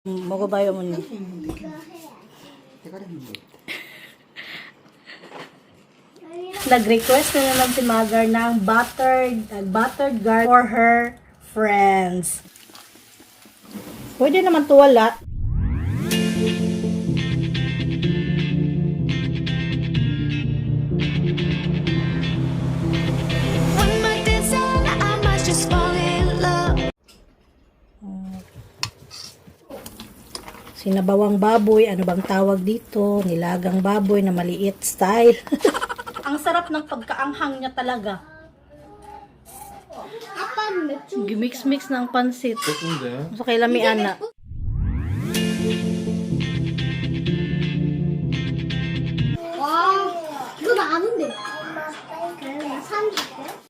먹어봐요, 어머니. Nag-request na naman si mother ng buttered garlic for her friends. Pwede naman tuwala. Sinabawang baboy, ano bang tawag dito? Nilagang baboy na maliit style. Ang sarap ng pagkaanghang niya talaga. Gimix-mix ng pansit. So kay Lamiana. 와, 이건 아는데. 그래, 산 줄게.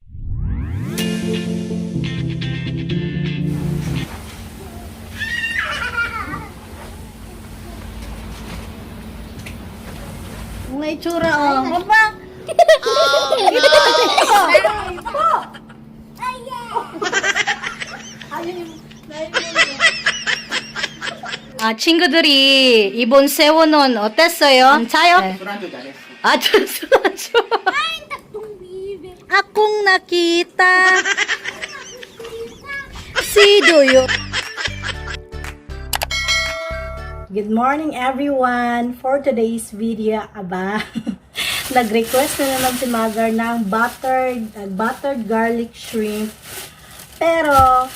May itsura, oh. Mama! 친구들이 이번 세워놓은 어땠어요? 괜찮아요? 네. 술안주 잘했어. 술안주. Akong nakita. Sidoyo. Good morning everyone! For today's video, nag-request na naman si mother ng buttered garlic shrimp. Pero,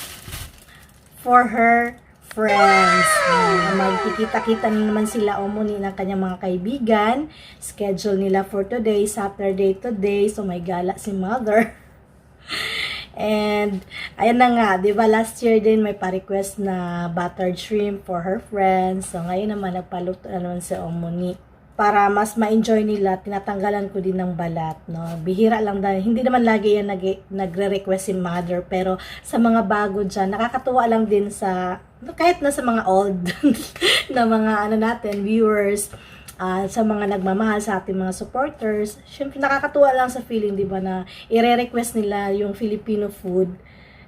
for her friends. Magkikita-kita na naman sila umuni ng kanyang mga kaibigan. Schedule nila for today, Saturday today. So, may gala si mother. And, ayan na nga, di ba last year din may pa-request na buttered shrimp for her friends. So, ngayon naman nagpaluto na naman si Omoni. Para mas ma-enjoy nila, tinatanggalan ko din ng balat, no? Bihira lang dahil, hindi naman lagi yan nagre-request si mother, pero sa mga bago dyan, nakakatuwa lang din sa, kahit na sa mga old na mga viewers, sa mga nagmamahal sa ating mga supporters, syempre nakakatuwa lang sa feeling, di ba, na i-request nila yung Filipino food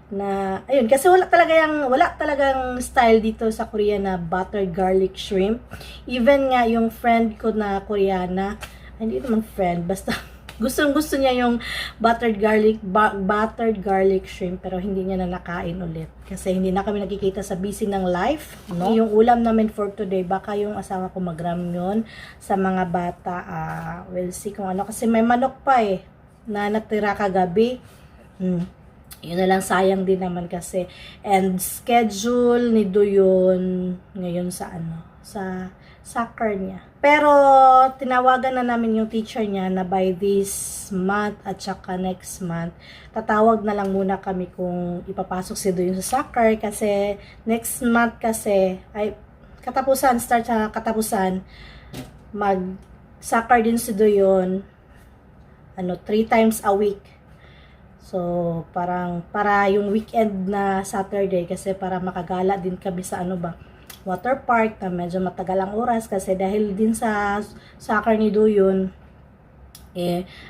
na, ayun, kasi wala talagang style dito sa Korea na buttered garlic shrimp. Even nga yung friend ko na Koreana, hindi naman friend, basta gusto niya yung buttered garlic shrimp, pero hindi niya na nakain ulit kasi hindi na kami nakikita sa busy ng life, no? Yung ulam namin for today, baka yung asawa ko magram yun sa mga bata. We'll see kung ano, kasi may manok pa na natira kagabi. Yun na lang, sayang din naman kasi. And schedule ni Doyon ngayon sa sa soccer niya. Pero tinawagan na namin yung teacher niya na by this month at saka next month, tatawag na lang muna kami kung ipapasok si Doyon sa soccer, kasi next month kasi ay start sa katapusan, mag soccer din si Doyon 3 times a week. So, parang para yung weekend na Saturday, kasi para makagala din kami sa water park na medyo matagal ang oras, kasi dahil din sa soccer ni Doyon,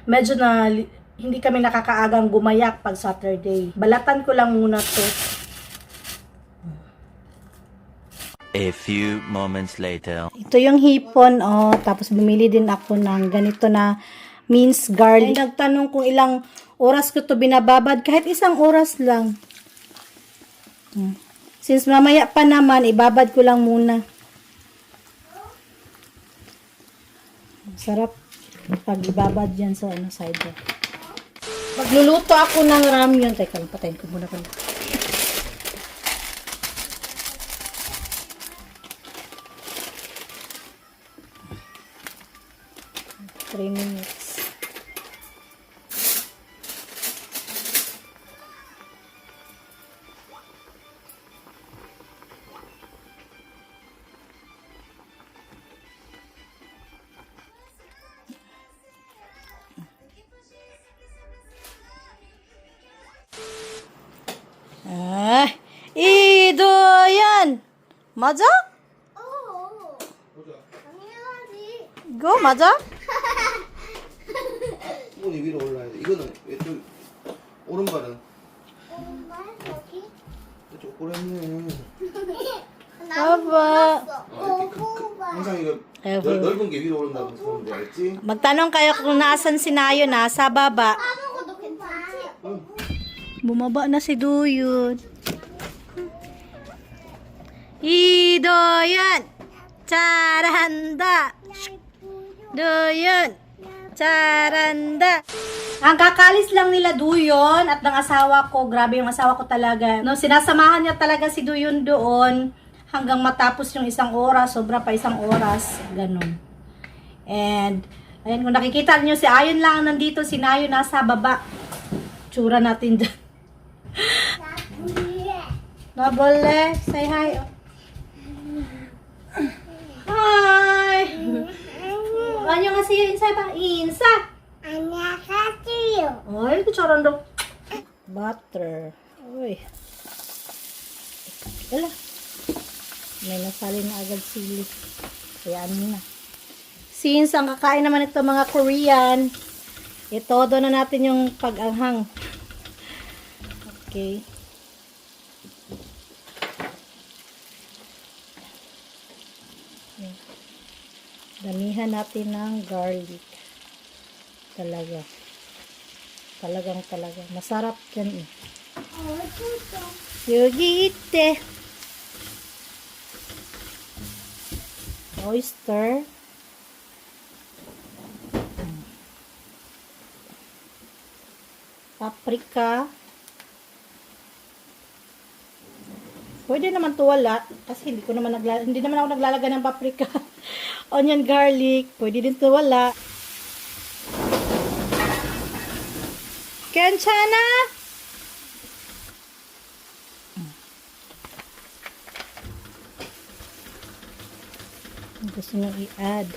medyo na hindi kami nakakaagang gumayak pag Saturday. Balatan ko lang muna to. A few moments later. Ito yung hipon, tapos bumili din ako ng ganito na minced garlic. Ay, nagtanong kung ilang oras ko to binababad, kahit 1 oras lang. Since mamaya pa naman, ibabad ko lang muna. Sarap pag ibabad yan sa side. Pagluluto ako ng ramyun. Teka lang, patayin ko muna pala. 3 minutes. 이도연 맞아? 당연하지. 이거 맞아? 손이 위로 올라야 돼. 이거는 왼쪽 오른발은 엄마, 여기. 쪼그렸네. Aba. 항상 이거 아이고. 넓은 게 위로 오른다고 보면 돼, 알지? Magtanong kayo kung naasan si Nayo na sa baba. 아무것도 괜찮지? 응. Bumaba na si Duyun. Idoyan! Charanda! Duyun! Charanda! Ang kakalis lang nila Duyon at ng asawa ko, grabe yung asawa ko talaga. No, sinasamahan niya talaga si Duyon doon hanggang matapos yung 1 oras, sobra pa 1 oras, ganun. And, ayun, kung nakikita niyo si Ayon lang nandito, si Nayo nasa baba. Tsura natin dyan. Nabole, say hi. Hi! Ano nga siya, Insa ba? Insa! 안녕하세요. Ay, kucharan daw. Butter. Uy. Wala. May nasali na agad sili. Kaya ano na. Since ang kakain naman ito mga Korean, itodo na natin yung pag-anghang. Okay. Damihan natin ng garlic. Talaga. Talaga. Masarap yan eh. Yugite. Oyster. Paprika. Pwede naman to wala kasi hindi naman ako naglalagay ng paprika. Onion, garlic, pwede din to wala. Kenchana! Gusto nyo i-add.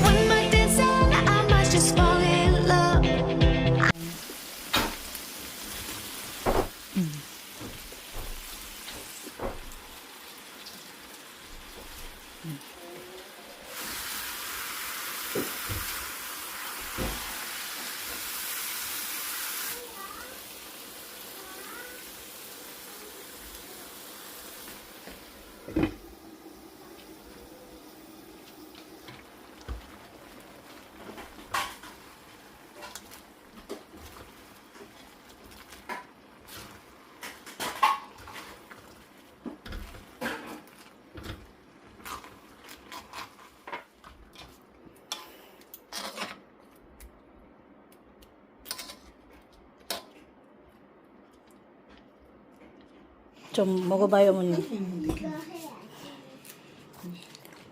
One night dancing, I might just fall in love. 좀 먹어봐요, 어머니.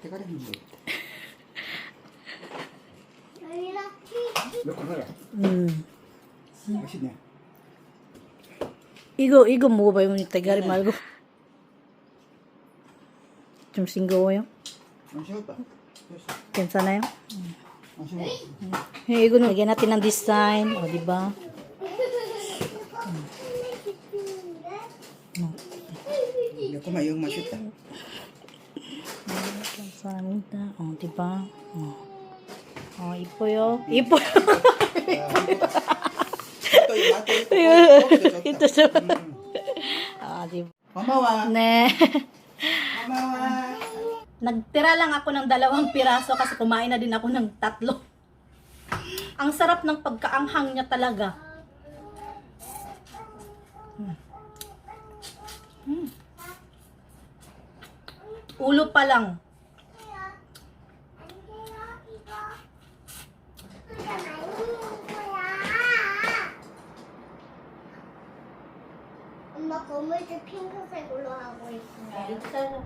대가리 했는데. 이렇게 몇 콜라야? 맛있네. 이거 먹어봐요, 어머니. 대가리 말고. 좀 싱거워요? 안 식었다. 됐어. 괜찮아요? 안 식어. 이거는 lagyan natin ng design, o diba? 매콤한 이거 맛있다. 감사합니다. diba? 이뻐요. 이뻐요. ito siya. Diba? 고마워. 네. 고마워. Nagtira lang ako ng 2 piraso kasi kumain na din ako ng 3. Ang sarap ng pagkaanghang niya talaga. Ulo pa lang. 엄마 거물줄 핑크색으로 하고 있어요.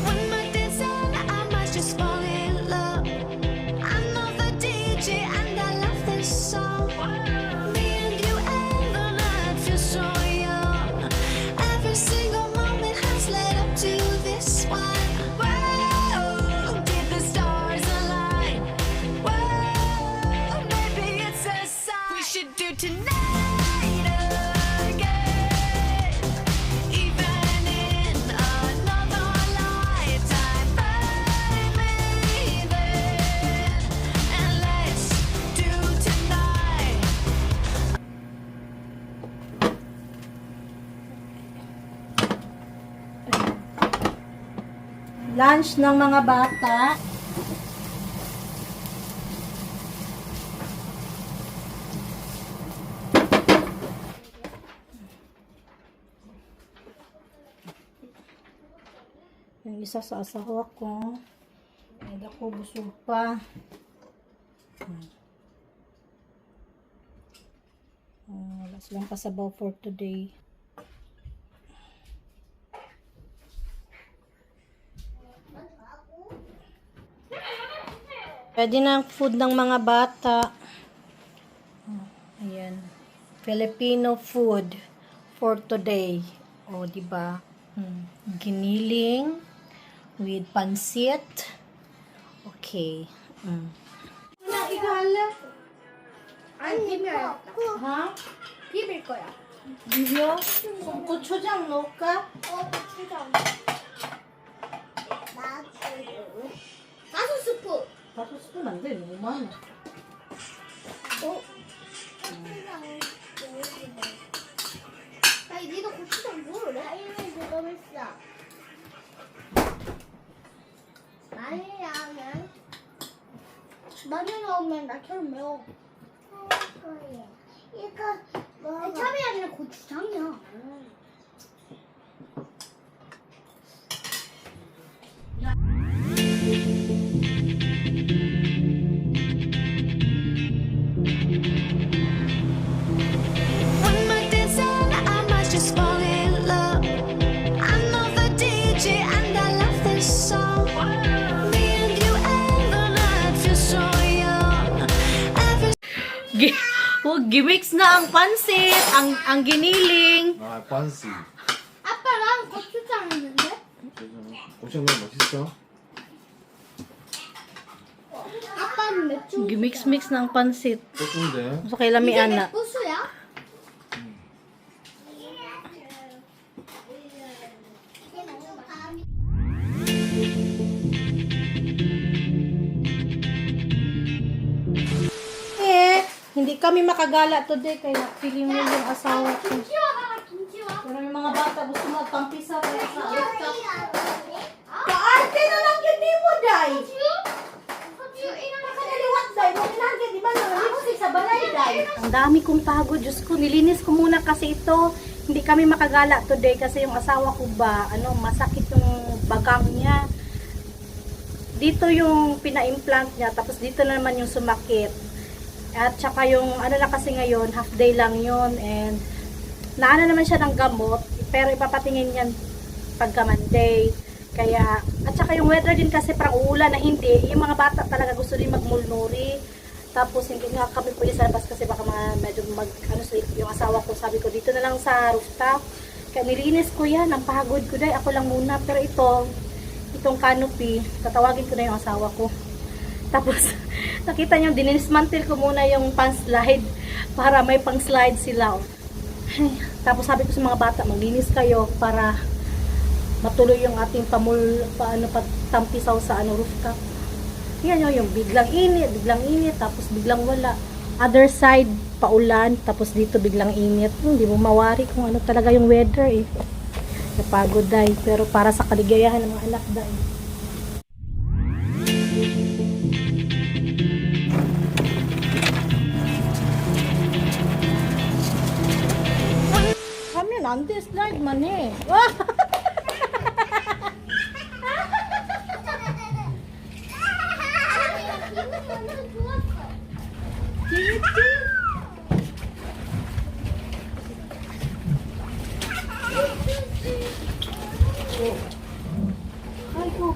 One night dancing, I might just fall in love. I know the DJ and I love this song. Me and you and the night feels so young. Every single moment has led up to this one. Whoa, did the stars align? Whoa, maybe it's a sign we should do tonight. Lunch ng mga bata. Yung isa sa asawa ko. Ay, ako, busog pa. Wala silang pasabaw for today. Pwede na ang food ng mga bata. Ayan. Filipino food for today. O, diba? Giniling with pansit. Okay. 나 이거 할래? 아니 비밀. Ha? 비빌 거야. Bibyo? 고추장 넣을까? 고추장. 다섯 스푼. 다섯 스푼 안 돼. 너무 많아. 아니 니도 고추장 모르래? 이름이 누가 했어? 많이 넣으면 나처럼 매워. 이거 뭐? 참이 아니라 고추장이야. When my days end, I might just fall in love. I know the DJ and I love this song. Me and you and the night feel so young. Every Gimix na ang pansit, ang giniling. 아, 빤스. 아빠랑 고추장 있는데? 고추장 너무 맛있어? 아빠는 맥주. Gimix-mix na ang pansit. 고추인데. So, kay lami ana. 맥주수야? Hindi kami makagala today kaya feeling mo yung asawa ko. 김치와 가라 김치와. Pero yung mga bata gusto magtampisa kaya sa alta. Kaarte na lang yun ni mo, day. Nakaliwat, day. Maminagin, di ba? Nangalipsik sa balay, day. Ang dami kong pagod. Diyos ko, nilinis ko muna kasi ito. Hindi kami makagala today kasi yung asawa ko ba, masakit yung bagang niya. Dito yung pina-implant niya, tapos dito na naman yung sumakit. At saka yung na kasi ngayon, half day lang yun, and naana naman siya ng gamot, pero ipapatingin yan pagka Monday. Kaya, at saka yung weather din kasi parang uulan na hindi, yung mga bata talaga gusto din magmulnuri. Tapos hindi nga kami pwede sa labas kasi baka medyo yung asawa ko, sabi ko dito na lang sa rooftop. Kaya nilinis ko yan, ang pagod ko dahil ako lang muna. Pero itong canopy, tatawagin ko na yung asawa ko. Tapos, nakita niyo, dinismantle ko muna yung pan-slide para may pang-slide sila. Ay, tapos sabi ko sa mga bata, maglinis kayo para matuloy yung ating patampisaw sa rooftop. Yan yung biglang init, tapos biglang wala. Other side, paulan, tapos dito biglang init. Hindi mo mawari kung ano talaga yung weather eh. Napagod dahil, pero para sa kaligayahan ng mga anak dahil. Kami nanti slide man eh. Ayo.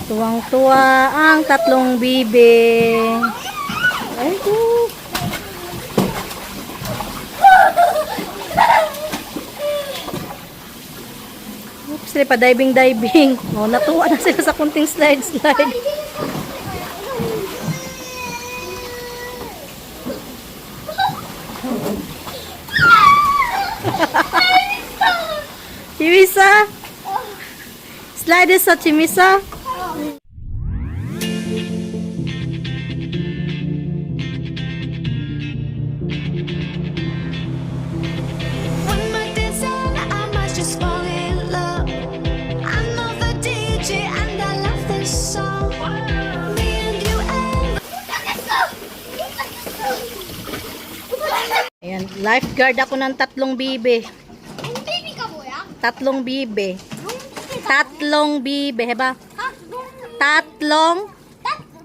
Tuwang-tuwa ang tatlong bibe. Ay, oops, sila pa diving. Oh, natuwa na sila sa kunting slide. Chimisa? Slide sa Chimisa? When we're dancing, I must just fall in love. I know the DJ and I love this song. Me and you and Ayan, lifeguard ako ng tatlong bibe. 롱비비가 뭐야? Tatlong bibe. 롱비비가 Tatlong bibe, heba? 롱비 Tatlong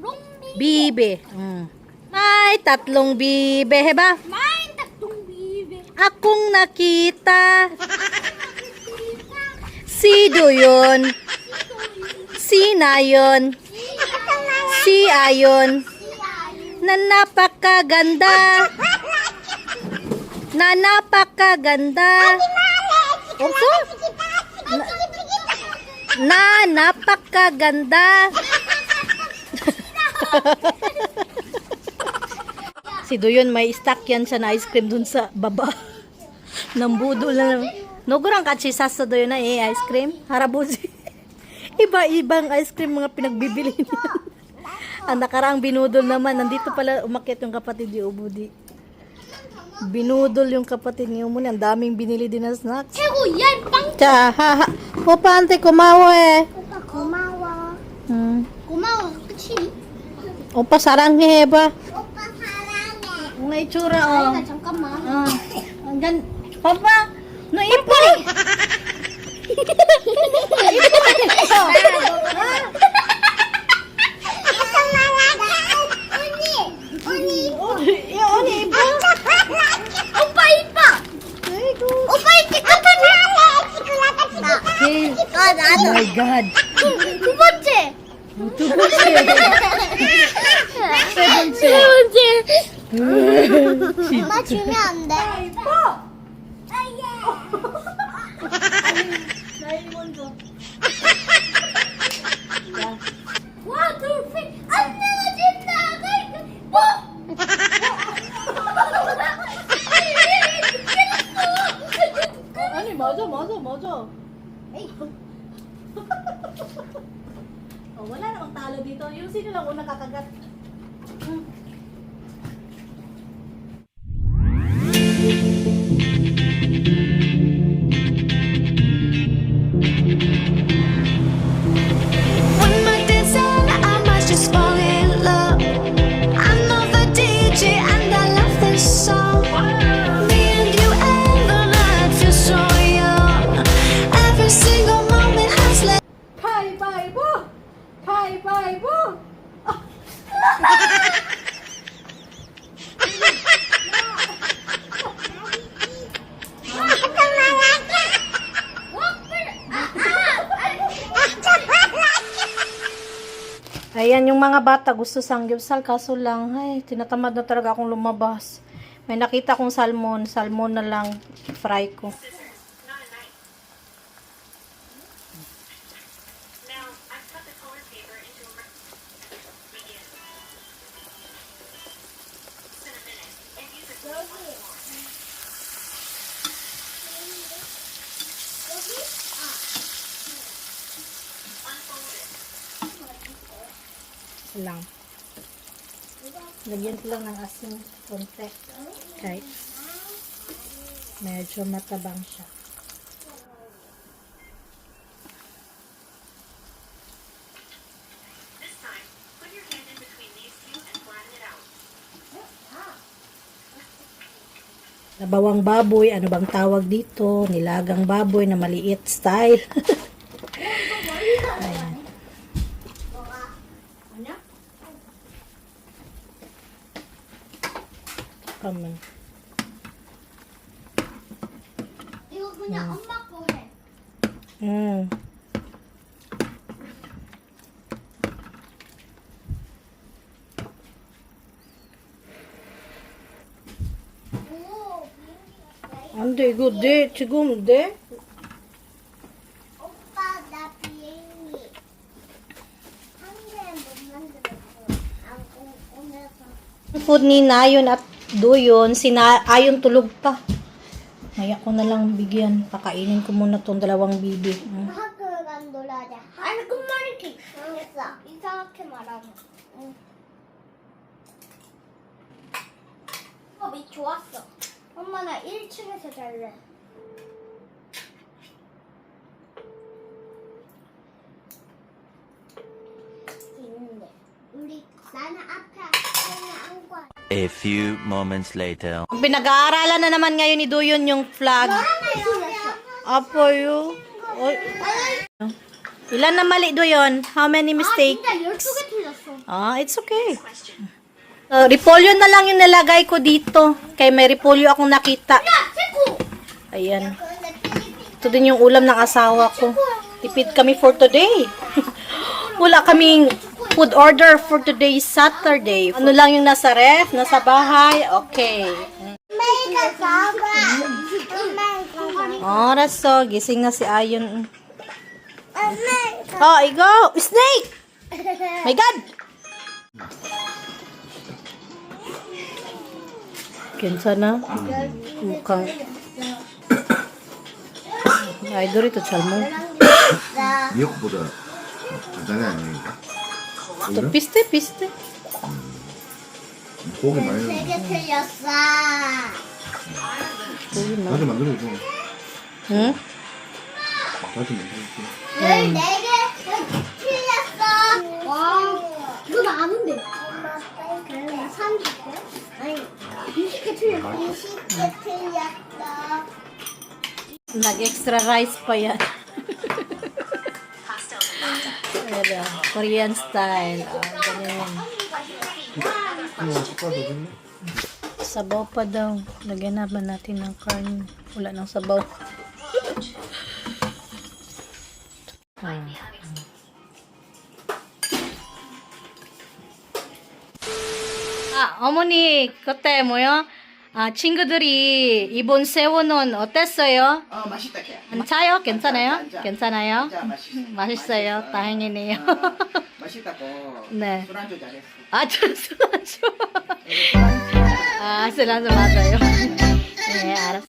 롱비 bibe. May tatlong bibe, heba? 마인 딱 롱비비 Akong nakita. Sido yun. Sina yun. Si ayon. Na napakaganda. Na napakaganda. Opo. Na napakaganda. Si Doyon may stock yan siya na ice cream dun sa baba. Nambudol na naman. Nogurang katsisas sa Doyon na ice cream. Harabusi. Iba-ibang ice cream mga pinagbibili niya. Ang nakaraang binudol naman. Nandito pala umakyat yung kapatid ni Ubudi. Binudol yung kapatid ni Umuni. Ang daming binili din na snacks. 최고 야 빵. Cha, ha, ha. Opa, ante, kumawa eh. 오빠 고마워. 고마워. 그치? Opa, sarang heba. 오빠 사랑해. Ang itsura, oh. 나 잠깐만. Ang gan... Papa, no ipon. 언니 오빠 이뻐. 오빠 이렇게 깜깜해. Oh my God. 두 번째. 세 번째. 엄마 주면 안 돼. 와, 돌핀 안 내려진다. 아니, 맞아. Wala namang talo dito. Yung sino lang unang kakagat. when we're dancing, I must just fall in love. I know the DJ and I love this song. Me and you and the night feel so young. Every single moment has left. Kaibaybo! Ayan yung mga bata gusto sanggipsal kaso lang ay tinatamad na talaga akong lumabas. May nakita kong salmon na lang fry ko. Lang. Lagyan ko lang ng asin konti. Okay. Medyo matabang siya. Nabawang baboy, ano bang tawag dito? Nilagang baboy na maliit style. Ayan. Come. 이거 그냥 엄마 거 해. 근데 이거 지금 오빠 나 비행기 한 개는 못 만들었어. 안 오면서. food ni Nayon at Doyon, Ayon tulog pa. Maya ko na lang bigyan. Pakainin ko muna tong dalawang bibi. 학교 간 놀아자. 아니 끝말잇기 잘했어. 이상하게 말하면. 응. 수업이 좋았어. 엄마 나 1층에서 잘래. 있는데 우리 나는 앞에 나는 안과. A few moments later. Pinag-aaralan na naman ngayon ni Doyon yung flag. Apo yun. Ilan na mali Doyon? How many mistakes? 진짜 12개 틀렸어. It's okay. Repolyo na lang yung nilagay ko dito. Kaya may repolyo akong nakita. 체코. Ayan. Ito din yung ulam ng asawa ko. Tipid kami for today. Wala kaming food order for today, Saturday. Ano lang yung nasa ref, nasa bahay. Okay. May kasama. Oras so, gising na si Ayon. Oh, go! Snake! My God! Kinsa na? Mukhang... 아이돌이 또 잘못. 미역보다 간단해 아니니까. 또 비슷해. 고기 많이 넣어. 3개 틀렸어. 나도 만들어줘. 응? 나도 만들어줘. 14개 틀렸어. 와, 이거 나 아는데. 30개? 아니, 20개 틀렸어. 20개 틀렸어. Nag-extra rice pa yan. Ayan, Korean style. Ganyan. 숟가락 더 줄래? Sabaw pa daw. Lagyan naman natin ng karne. Wala ng sabaw. 어머니, 그때 뭐요? 친구들이 이번 세워놓은 어땠어요? 맛있다, 걔. 안 차요? 괜찮아요? 진짜. 괜찮아요? 진짜 맛있어. 맛있어요? 다행이네요. 맛있다고. 네. 술안주 잘했어. 술안주. 술안주 맞아요. 네, 알았어.